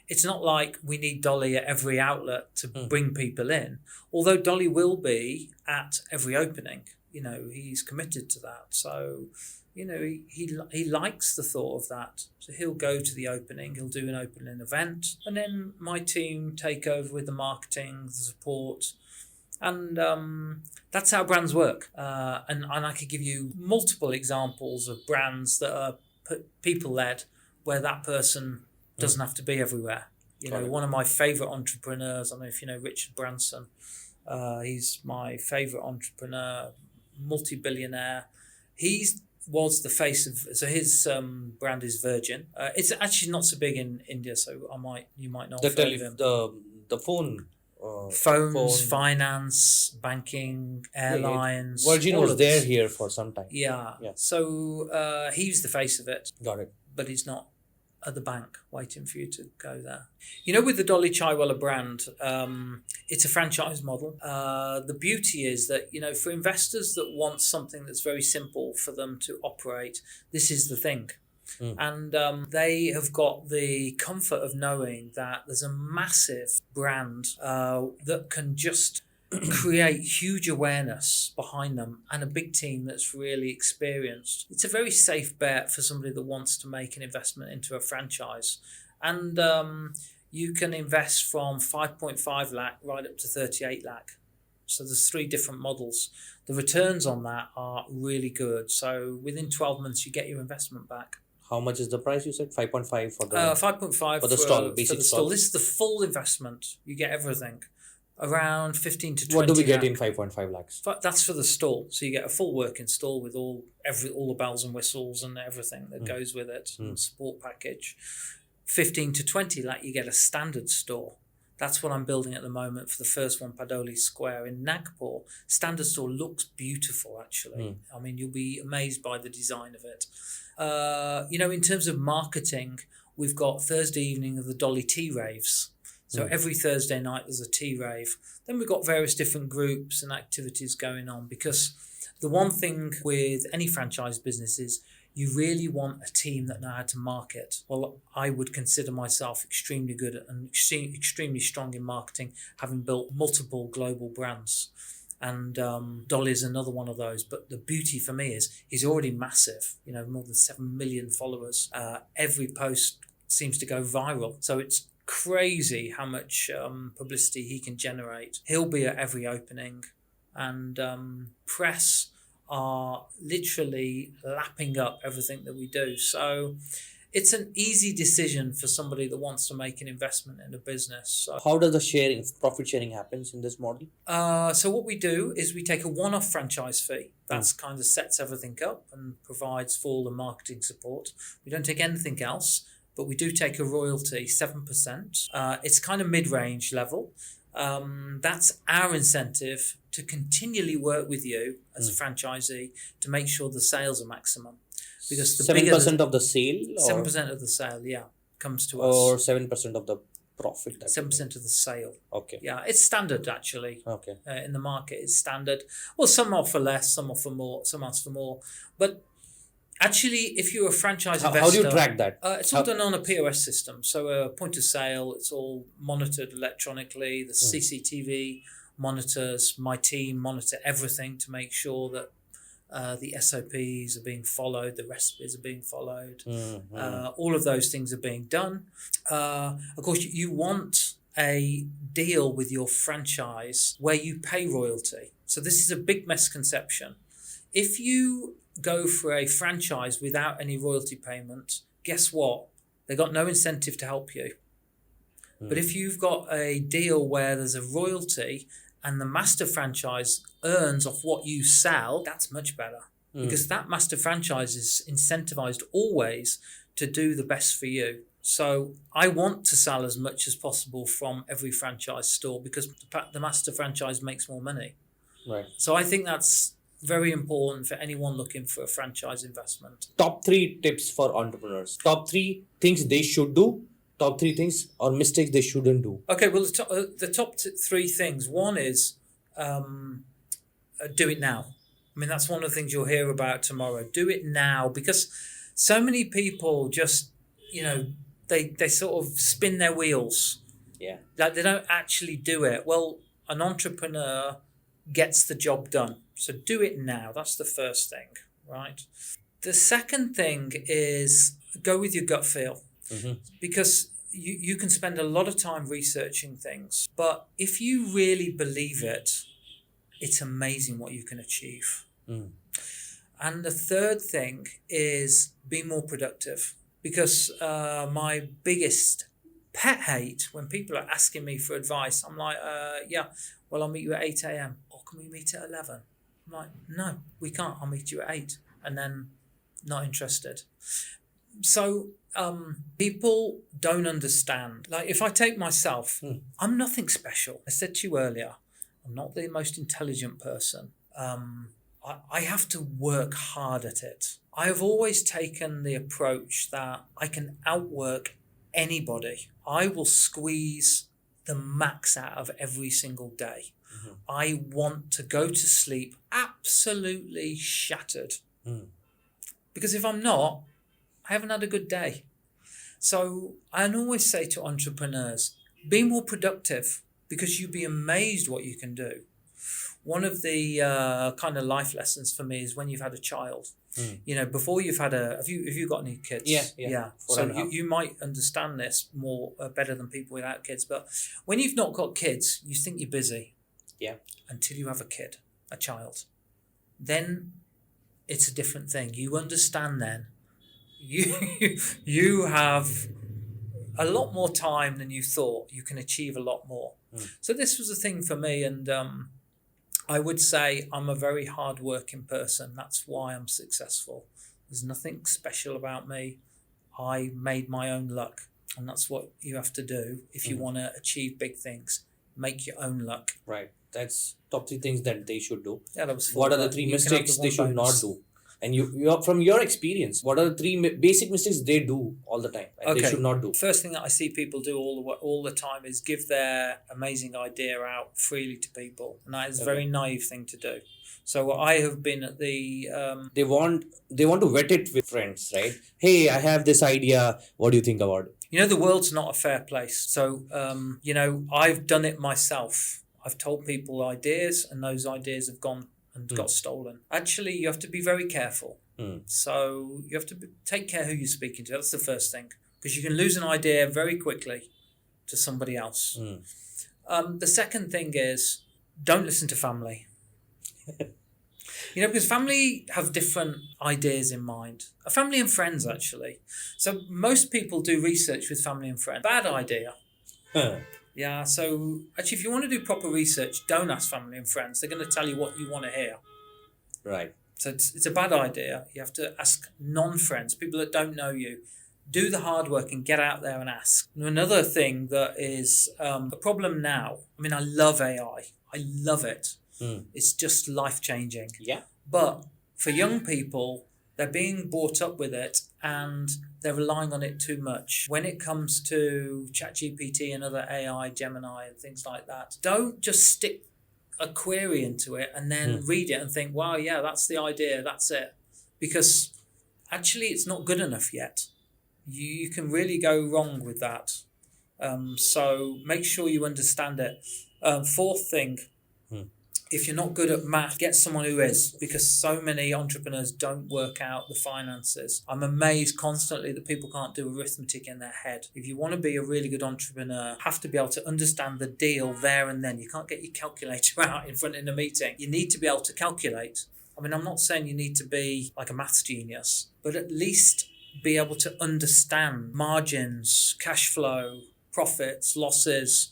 it's not like we need Dolly at every outlet to bring people in. Although Dolly will be at every opening. You know, he's committed to that. So, you know, he likes the thought of that. So he'll go to the opening, he'll do an opening event, and then my team take over with the marketing, the support, and that's how brands work. And I could give you multiple examples of brands that are people-led, where that person doesn't have to be everywhere. You know, one of my favourite entrepreneurs, I don't know if you know Richard Branson, he's my favourite entrepreneur, multi-billionaire. He was the face of, so his brand is Virgin. It's actually not so big in India, so you might not have heard of him. The phone. Phones, finance, banking, airlines. Virgin was there here for some time. Yeah. So he's the face of it. Got it. But he's not at the bank waiting for you to go there. You know, with the Dolly Chaiwala brand, it's a franchise model. The beauty is that, you know, for investors that want something that's very simple for them to operate, this is the thing. And they have got the comfort of knowing that there's a massive brand that can just create huge awareness behind them and a big team that's really experienced. It's a very safe bet for somebody that wants to make an investment into a franchise. And you can invest from 5.5 lakh right up to 38 lakh. So there's 3 different models. The returns on that are really good. So within 12 months, you get your investment back. How much is the price you said? 5.5 for the 5.5 for the stall, basic for the stall. This is the full investment. You get everything. Around 15 to 20. What do we get lakh. in 5.5 lakhs? That's for the stall. So you get a full working stall with all the bells and whistles and everything that goes with it, and support package. 15 to 20 lakh, you get a standard store. That's what I'm building at the moment for the first one, Padoli Square in Nagpur. Standard store looks beautiful, actually. I mean, you'll be amazed by the design of it. You know, in terms of marketing, we've got Thursday evening of the Dolly Tea Raves. So every Thursday night there's a tea rave. Then we've got various different groups and activities going on, because the one thing with any franchise business is you really want a team that know how to market. Well, I would consider myself extremely good and extremely strong in marketing, having built multiple global brands. And Dolly is another one of those. But the beauty for me is he's already massive, you know, more than 7 million followers. Every post seems to go viral. So it's crazy how much publicity he can generate. He'll be at every opening, and press are literally lapping up everything that we do. So it's an easy decision for somebody that wants to make an investment in a business. So, how does the profit sharing happens in this model? so what we do is we take a one-off franchise fee. That's kind of sets everything up and provides for all the marketing support. We don't take anything else, but we do take a royalty, 7%. It's kind of mid-range level. That's our incentive to continually work with you as a franchisee to make sure the sales are maximum. Because the 7% of the sale? 7% of the sale, comes to us. Or 7% of the profit? 7% of the sale. Okay. Yeah, it's standard, actually. Okay. In the market, it's standard. Well, some offer less, some offer more, some ask for more. But actually, if you're a franchise investor... How do you track that? It's all done on a POS system. So a point of sale, it's all monitored electronically. The CCTV monitors, my team monitor everything to make sure that the SOPs are being followed, the recipes are being followed. All of those things are being done. Of course, you want a deal with your franchise where you pay royalty. So this is a big misconception. If you go for a franchise without any royalty payment, guess what? They got no incentive to help you. But if you've got a deal where there's a royalty and the master franchise earns off what you sell, that's much better. Because that master franchise is incentivized always to do the best for you. So I want to sell as much as possible from every franchise store because the master franchise makes more money. Right. So I think that's Very important for anyone looking for a franchise investment. Top 3 tips for entrepreneurs. Top 3 things they should do. Top 3 things or mistakes they shouldn't do. Okay, well, the top 3 things. One is do it now. I mean, that's one of the things you'll hear about tomorrow. Do it now, because so many people just, they sort of spin their wheels. Yeah. Like they don't actually do it. Well, an entrepreneur gets the job done. So do it now. That's the first thing, right? The second thing is go with your gut feel. Mm-hmm. Because you can spend a lot of time researching things, but if you really believe it, it's amazing what you can achieve. Mm. And the third thing is be more productive, because my biggest pet hate when people are asking me for advice, I'm like, I'll meet you at 8 a.m. Or can we meet at 11? I'm like, no, we can't. I'll meet you at 8. And then not interested. So people don't understand. Like if I take myself, I'm nothing special. I said to you earlier, I'm not the most intelligent person. I have to work hard at it. I have always taken the approach that I can outwork anybody. I will squeeze the max out of every single day. Mm-hmm. I want to go to sleep absolutely shattered. Because if I'm not, I haven't had a good day. So I always say to entrepreneurs, be more productive, because you'd be amazed what you can do. One of the kind of life lessons for me is when you've had a child. Before you've had have you got any kids? Yeah. So you might understand this more better than people without kids. But when you've not got kids, you think you're busy. Yeah. Until you have a child. Then it's a different thing. You understand then. You have a lot more time than you thought. You can achieve a lot more. So this was a thing for me, and I would say I'm a very hard-working person. That's why I'm successful. There's nothing special about me. I made my own luck, and that's what you have to do if you want to achieve big things. Make your own luck. Right. That's top 3 things that they should do. Yeah, that was 4. What are the 3 mistakes they should not do? And you from your experience, what are the 3 basic mistakes they do all the time and they should not do? First thing that I see people do all the time is give their amazing idea out freely to people, and that is a very naive thing to do. So I have been at the they want to vet it with friends, right? Hey, I have this idea. What do you think about it? The world's not a fair place. So I've done it myself. I've told people ideas, and those ideas have gone and got stolen. Actually, you have to be very careful. So you have to take care who you're speaking to. That's the first thing, because you can lose an idea very quickly to somebody else. The second thing is don't listen to family. Because family have different ideas in mind. Family and friends, actually. So most people do research with family and friends. Bad idea. Yeah, so actually, if you want to do proper research, don't ask family and friends. They're going to tell you what you want to hear. Right. So it's a bad idea. You have to ask non-friends, people that don't know you. Do the hard work and get out there and ask. And another thing that is a problem now, I mean, I love AI. I love it. It's just life-changing. Yeah. But for young people, they're being brought up with it and they're relying on it too much. When it comes to ChatGPT and other AI, Gemini and things like that, don't just stick a query into it and then read it and think, wow, yeah, that's the idea, that's it. Because actually it's not good enough yet. You can really go wrong with that. So make sure you understand it. Fourth thing, if you're not good at math, get someone who is, because so many entrepreneurs don't work out the finances. I'm amazed constantly that people can't do arithmetic in their head. If you want to be a really good entrepreneur, you have to be able to understand the deal there and then. You can't get your calculator out in front in a meeting. You need to be able to calculate. I mean, I'm not saying you need to be like a maths genius, but at least be able to understand margins, cash flow, profits, losses,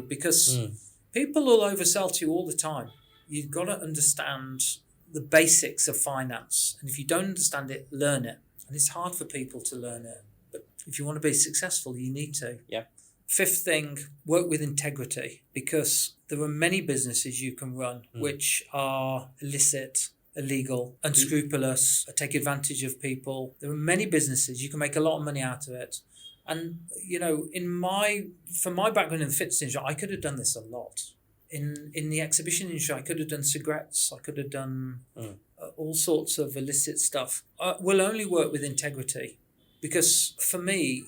because people will oversell to you all the time. You've got to understand the basics of finance. And if you don't understand it, learn it. And it's hard for people to learn it. But if you want to be successful, you need to. Yeah. Fifth thing, work with integrity, because there are many businesses you can run which are illicit, illegal, unscrupulous, take advantage of people. There are many businesses you can make a lot of money out of it. And from my background in the fitness industry, I could have done this a lot. In the exhibition industry, I could have done cigarettes. I could have done all sorts of illicit stuff. We'll only work with integrity, because for me,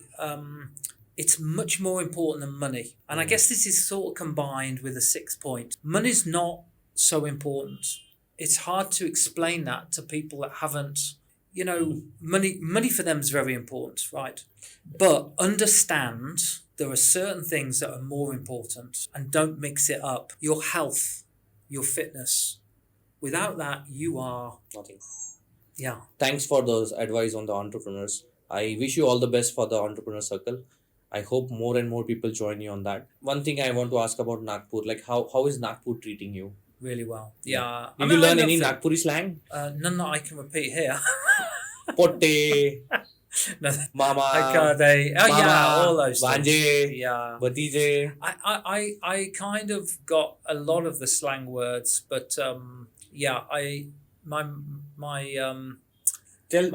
it's much more important than money. And I guess this is sort of combined with a sixth point. Money's not so important. It's hard to explain that to people that haven't, money for them is very important, right? But understand there are certain things that are more important, and don't mix it up. Your health, your fitness. Without that, you are Nothing. Yeah. Thanks for those advice on the entrepreneurs. I wish you all the best for the entrepreneur circle. I hope more and more people join you on that. One thing I want to ask about Nagpur, like how is Nagpur treating you? Really well. Yeah. Did you learn any Nagpuri slang? None that I can repeat here. Potte, No, Mama, all those things. Vanje, Yeah. Batije. I kind of got a lot of the slang words, but my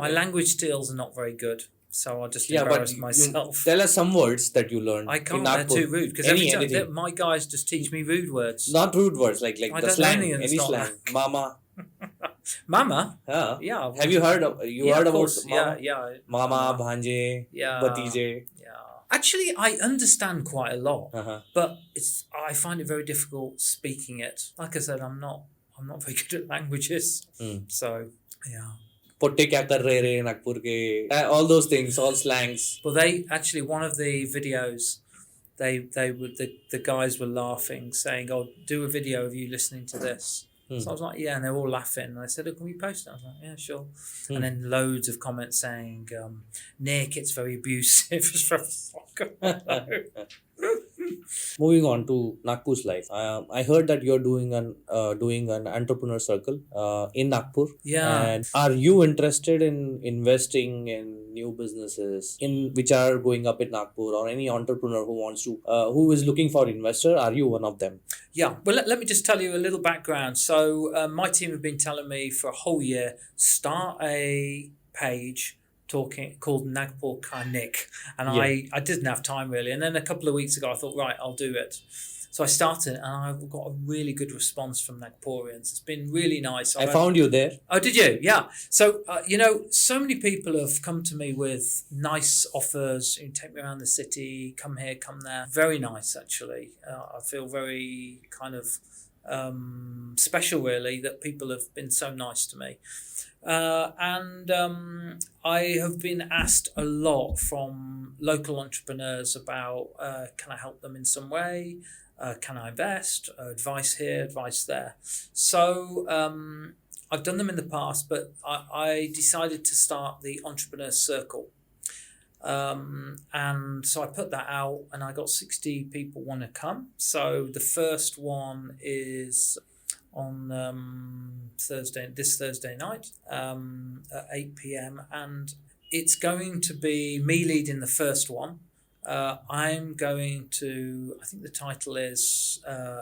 language skills are not very good, so I'll just embarrass myself. Tell us some words that you learned. I can't. In They're Nagpur. too rude, because every time my guys just teach me rude words. Not rude words, like I the don't slang. know Any slang. Mama. Mama. Yeah. Have you heard? Heard about Mama? Yeah. Mama, Bhanje, Yeah. Batije. Yeah. Actually, I understand quite a lot, but I find it very difficult speaking it. Like I said, I'm not very good at languages, so yeah. Potte kya kar rahe re Nagpur ke? All those things, all slangs. Well, they actually, one of the videos, the guys were laughing, saying, "Oh, do a video of you listening to this." So I was like, "Yeah," and they were all laughing. And I said, "Oh, can we post it?" I was like, "Yeah, sure." And then loads of comments saying, "Nick, it's very abusive." Moving on to Nagpur's life, I heard that you're doing an entrepreneur circle in Nagpur. Yeah. And are you interested in investing in new businesses which are going up in Nagpur, or any entrepreneur who is looking for investor? Are you one of them? Yeah. Well, let me just tell you a little background. So my team have been telling me for a whole year, start a page called Nagpur Ka Nick, and I didn't have time really, and then a couple of weeks ago I thought, right, I'll do it. So I started, and I've got a really good response from Nagpurians. It's been really nice. I found you there. Oh, did you? Yeah. So so many people have come to me with nice offers. Take me around the city, come here, come there. Very nice, actually. I feel very kind of special, really, that people have been so nice to me. And I have been asked a lot from local entrepreneurs about, can I help them in some way? Can I invest? Advice here, advice there. So I've done them in the past, but I decided to start the Entrepreneur Circle. And so I put that out, and I got 60 people want to come. So the first one is on this Thursday night at 8 p.m. and it's going to be me leading the first one. I'm going to, I think the title is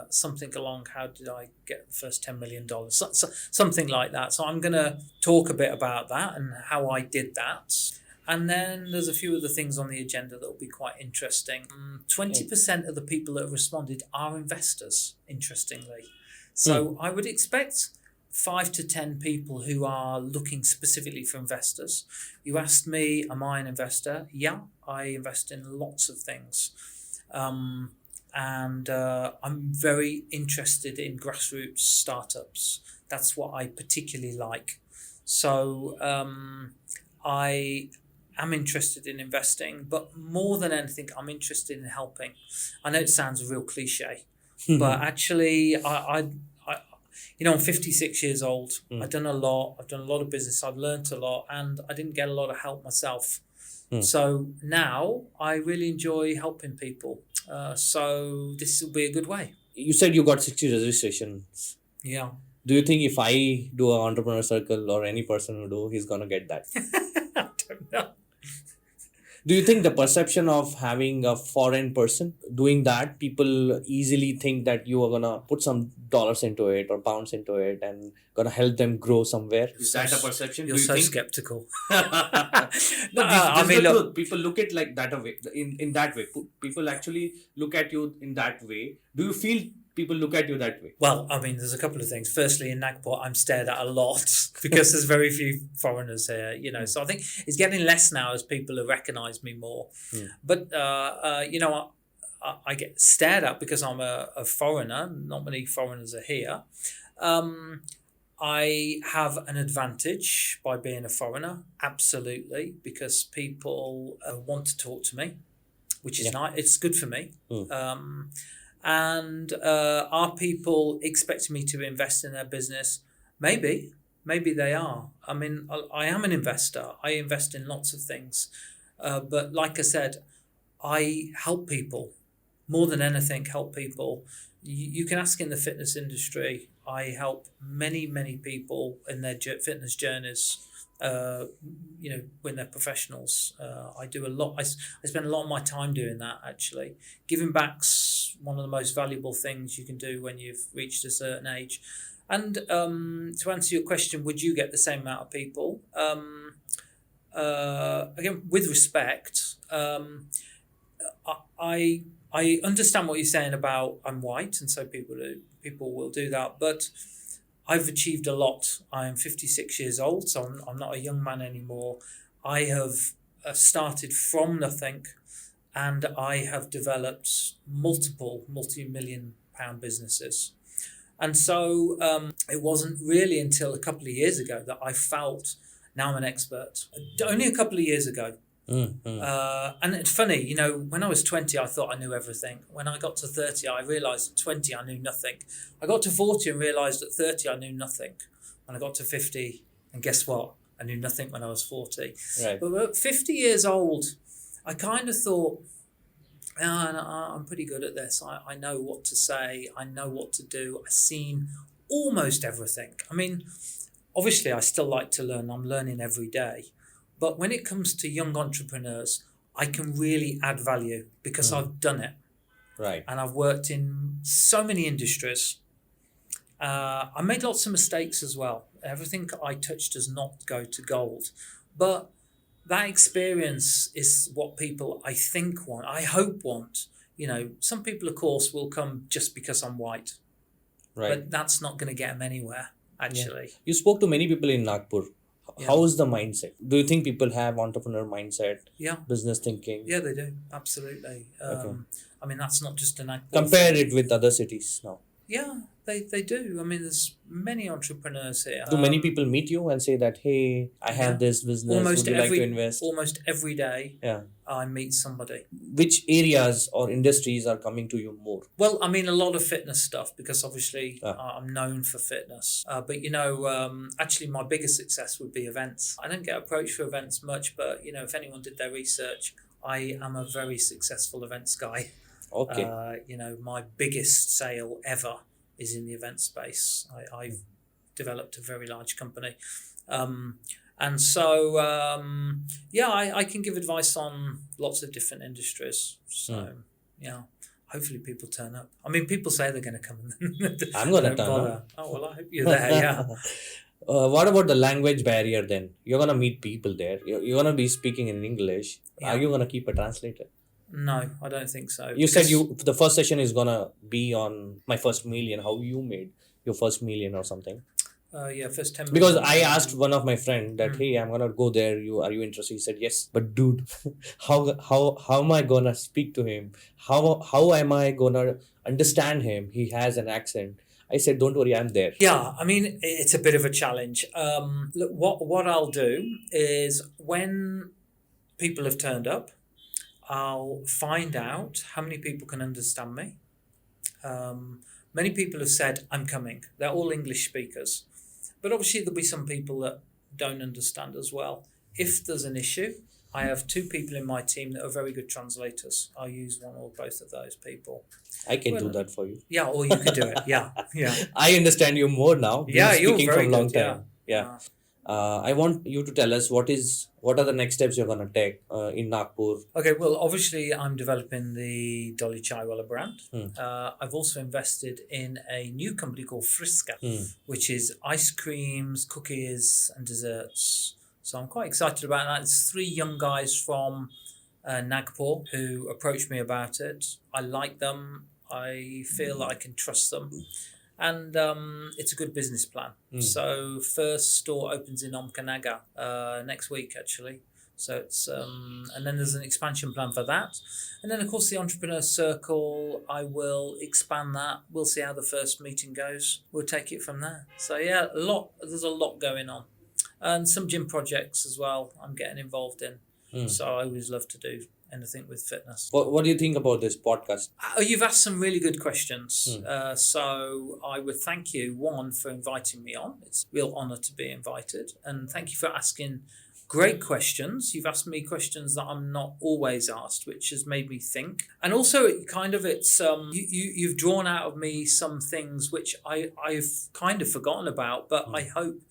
something along, how did I get the first $10 million? Something like that. So I'm going to talk a bit about that and how I did that. And then there's a few other things on the agenda that will be quite interesting. 20% of the people that have responded are investors, interestingly. So I would expect 5 to 10 people who are looking specifically for investors. You asked me, am I an investor? Yeah, I invest in lots of things. And I'm very interested in grassroots startups. That's what I particularly like. So I am interested in investing, but more than anything, I'm interested in helping. I know it sounds a real cliche, but actually, I'm 56 years old. I've done a lot. I've done a lot of business. I've learned a lot, and I didn't get a lot of help myself. So now I really enjoy helping people. So this will be a good way. You said you got 60 registrations. Yeah. Do you think if I do an entrepreneur circle, or any person who do, he's gonna get that? I don't know. Do you think the perception of having a foreign person doing that, people easily think that you are gonna put some dollars into it or pounds into it and gonna help them grow somewhere? Is that a perception? You're Do you so think? skeptical. No, I this mean, is the look, truth. People look at like that way. In that way, people actually look at you in that way. Do you feel people look at you that way? well, I mean, there's a couple of things. Firstly, in Nagpur, I'm stared at a lot because there's very few foreigners here, So I think it's getting less now as people have recognised me more. But, I get stared at because I'm a foreigner. Not many foreigners are here. I have an advantage by being a foreigner, absolutely, because people want to talk to me, which is nice. It's good for me. And are people expecting me to invest in their business? Maybe they are. I mean, I am an investor. I invest in lots of things. But like I said, I help people. More than anything, help people. You can ask in the fitness industry. I help many, many people in their fitness journeys. When they're professionals, I do a lot. I spend a lot of my time doing that. Actually, giving back's one of the most valuable things you can do when you've reached a certain age. And to answer your question, would you get the same amount of people? Again, with respect, I understand what you're saying about I'm white, and so people will do that. But I've achieved a lot. I am 56 years old, so I'm not a young man anymore. I have started from nothing, and I have developed multiple multi-million-pound businesses. And so it wasn't really until a couple of years ago that I felt now I'm an expert. Only a couple of years ago. And it's funny, when I was 20, I thought I knew everything. When I got to 30, I realised at 20 I knew nothing. I got to 40 and realised at 30 I knew nothing. When I got to 50, and guess what? I knew nothing when I was 40. Right. But at 50 years old, I kind of thought, I'm pretty good at this. I know what to say. I know what to do. I've seen almost everything. I mean, obviously, I still like to learn. I'm learning every day. But when it comes to young entrepreneurs, I can really add value because I've done it. Right. And I've worked in so many industries. I made lots of mistakes as well. Everything I touch does not go to gold. But that experience is what people, I think, want. I hope want. Some people, of course, will come just because I'm white. Right. But that's not going to get them anywhere, actually. Yeah. You spoke to many people in Nagpur. Yeah. How is the mindset? Do you think people have entrepreneur mindset? Yeah. Business thinking? Yeah, they do. Absolutely. Okay. I mean, that's not just an act. Compare it with other cities now. Yeah, they do. I mean, there's many entrepreneurs here. Do many people meet you and say that, hey, I have this business, would you like to invest? Almost every day, Yeah. I meet somebody. Which areas or industries are coming to you more? Well, I mean, a lot of fitness stuff because obviously I'm known for fitness. But, actually my biggest success would be events. I don't get approached for events much, but, if anyone did their research, I am a very successful events guy. Okay. My biggest sale ever is in the event space. I've developed a very large company. And so, I can give advice on lots of different industries. So, hopefully people turn up. I mean, people say they're going to come. I'm going to turn up. Oh, well, I hope you're there, yeah. What about the language barrier then? You're going to meet people there. You're going to be speaking in English. Yeah. Are you going to keep a translator? No, I don't think so. You said the first session is going to be on my first million, how you made your first million or something. First 10 minutes. Because I asked one of my friend that, hey, I'm gonna go there. Are you interested? He said yes. But dude, how am I gonna speak to him? How am I gonna understand him? He has an accent. I said, don't worry, I'm there. Yeah, I mean, it's a bit of a challenge. Look, what I'll do is when people have turned up, I'll find out how many people can understand me. Many people have said, I'm coming. They're all English speakers. But obviously there'll be some people that don't understand as well. If there's an issue, I have 2 people in my team that are very good translators. I'll use one or both of those people. I can do that for you. Yeah, or you can do it. Yeah. I understand you more now. Yeah, you're speaking very for a long good, time. Yeah. I want you to tell us what are the next steps you're gonna take in Nagpur. Okay, well, obviously, I'm developing the Dolly Chaiwala brand. Hmm. I've also invested in a new company called Friska, which is ice creams, cookies, and desserts. So I'm quite excited about that. It's 3 young guys from Nagpur who approached me about it. I like them. I feel I can trust them. And it's a good business plan. So first store opens in Omkanaga next week, actually. So it's and then there's an expansion plan for that, and then of course the Entrepreneur Circle. I will expand that. We'll see how the first meeting goes. We'll take it from there. So yeah, there's a lot going on, and some gym projects as well. I'm getting involved in. So I always love to do anything with fitness. What do you think about this podcast? You've asked some really good questions. So I would thank you, one, for inviting me on. It's a real honour to be invited. And thank you for asking great questions. You've asked me questions that I'm not always asked, which has made me think. And also, you've drawn out of me some things which I've kind of forgotten about, but I hope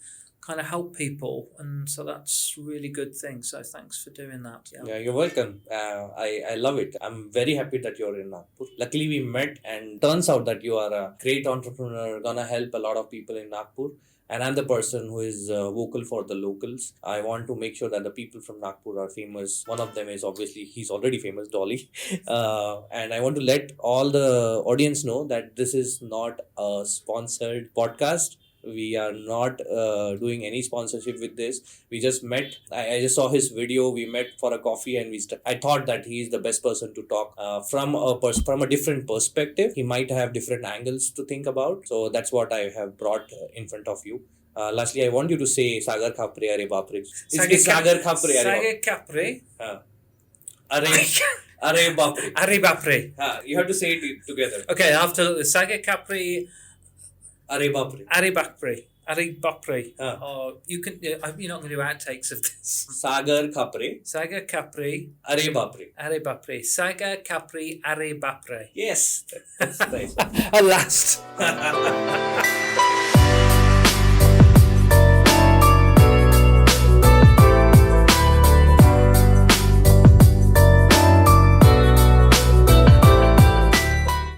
kind of help people, and so that's a really good thing. So thanks for doing that. Yeah, you're welcome. I love it. I'm very happy that you're in Nagpur. Luckily we met, and turns out that you are a great entrepreneur, gonna help a lot of people in Nagpur. And I'm the person who is vocal for the locals. I want to make sure that the people from Nagpur are famous. One of them is obviously, he's already famous, Dolly. And I want to let all the audience know that this is not a sponsored podcast. We are not doing any sponsorship with this. We just met. I just saw his video. We met for a coffee, and I thought that he is the best person to talk from a different perspective. He might have different angles to think about. So that's what I have brought in front of you. Lastly, I want you to say Sagar Khapre, Are Bapre. It's Sagar Khapre, Sagar Khapre. Are Bapre. Are Bapre. You have to say it together. Okay, after the Sagar Khapre. Are Bapre. Are Bapre. Are Bapre. You can. You're not going to do outtakes of this. Sagar Khapre. Sagar Khapre. Are Bapre. Are Bapre. Sagar Khapre. Are Bapre. Yes. That's nice. At last.